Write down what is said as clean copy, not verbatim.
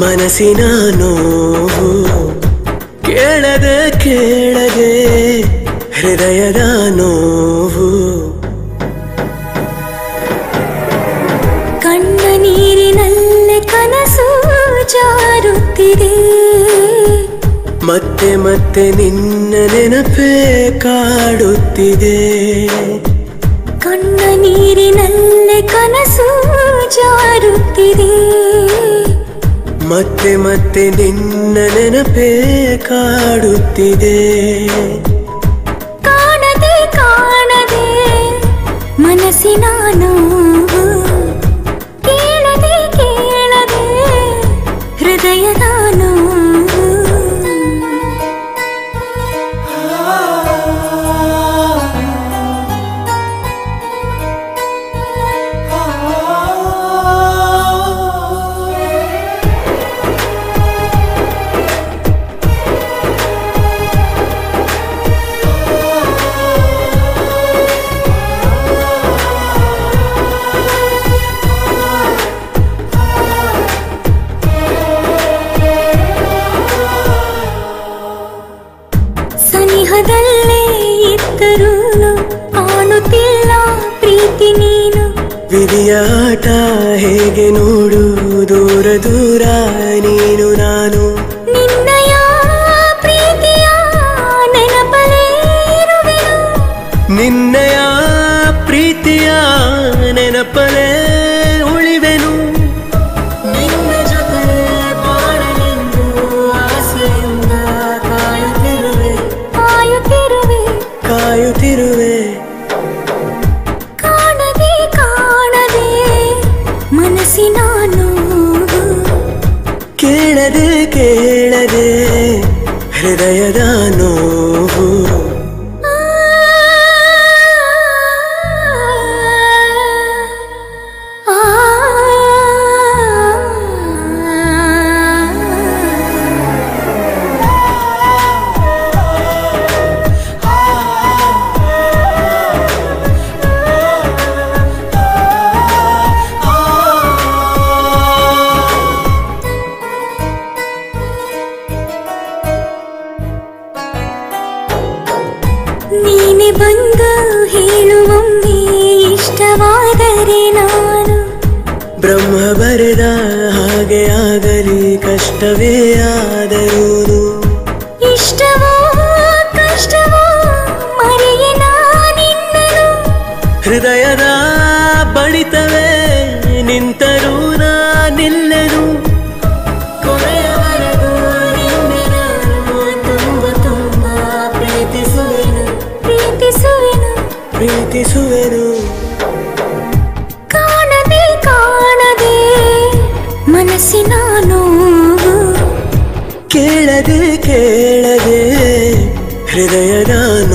ಮನಸ್ಸಿನ ನೋವು ಕೇಳದೆ ಕೇಳದೆ ಹೃದಯದ ನೋವು ಕಣ್ಣ ನೀರಿನಲ್ಲೇ ಕನಸು ಜಾರುತ್ತಿದೆ ಮತ್ತೆ ಮತ್ತೆ ನಿನ್ನ ನೆನಪೇ ಕಾಡುತ್ತಿದೆ ಕಣ್ಣ ನೀರಿನಲ್ಲೇ ಕನಸು ಜಾರುತ್ತಿದೆ ಮತ್ತೆ ಮತ್ತೆ ನಿನ್ನ ನೆನಪೇ ಕಾಡುತ್ತಿದೆ ಕಾಣದೆ ಕಾಣದೆ ಮನಸ್ಸಿನ ನೋವು ಕೇಳದೆ ಕೇಳದೆ ಹೃದಯದ ನೋವು ಸನಿಹದಲ್ಲೇ ಇದ್ದರೂ ಕಾಣುತ್ತಿಲ್ಲ ಪ್ರೀತಿ ನೀನು ವಿಧಿಯ ಆಟ ಹೇಗೆ ನೋಡು ದೂರ ದೂರ ನೀನು ನಾನು ನಿನ್ನಯ ಪ್ರೀತಿಯ ನೆನಪಲೇ ಇರುವೆನು ನಿನ್ನಯ ಪ್ರೀತಿಯ ನೆನಪಲೇ ಉಳಿವೆನು ನಿನ್ನ ಜೊತೆ ಬಾಳಲೆಂದು ಆಸೆಯಿಂದ ಕಾಯುತ್ತಿರುವೆ ಕಾಯುತ್ತಿರುವೆ ಕಾಯುತ್ತಿರುವೆ ಕಾಣದೆ ಕಾಣದೆ ಮನಸ್ಸಿನ ನೋವು ಕೇಳದೆ ಕೇಳದೆ ಹೃದಯದ ನೋವು ನೀನೆ ಬಂದು ಹೇಳುವೊಮ್ಮೆ ಇಷ್ಟವಾದರೆ ನಾನು ಬ್ರಹ್ಮ ಬರೆದ ಹಾಗೆ ಆಗಲಿ ಕಷ್ಟವೇ ಆದರೂ ಇಷ್ಟವೋ ಕಷ್ಟವೋ ಮರೆಯೆ ನಾನಿನ್ನನು ಹೃದಯದ ಬಡಿತವೇ ನಿಂತರೂ ನಿಲ್ಲೆನು ಕೊನೆಯವರೆಗೂ ನಿನ್ನೆ ನಾನು ತುಂಬ ತುಂಬ ಪ್ರೀತಿಸುವೆನು ಪ್ರೀತಿಸುವೆನು ಪ್ರೀತಿಸುವೆನು ಕಾಣದೆ ಕಾಣದೆ ಮನಸ್ಸಿನ ನೋವು ಕೇಳದೆ ಕೇಳದೆ ಹೃದಯದ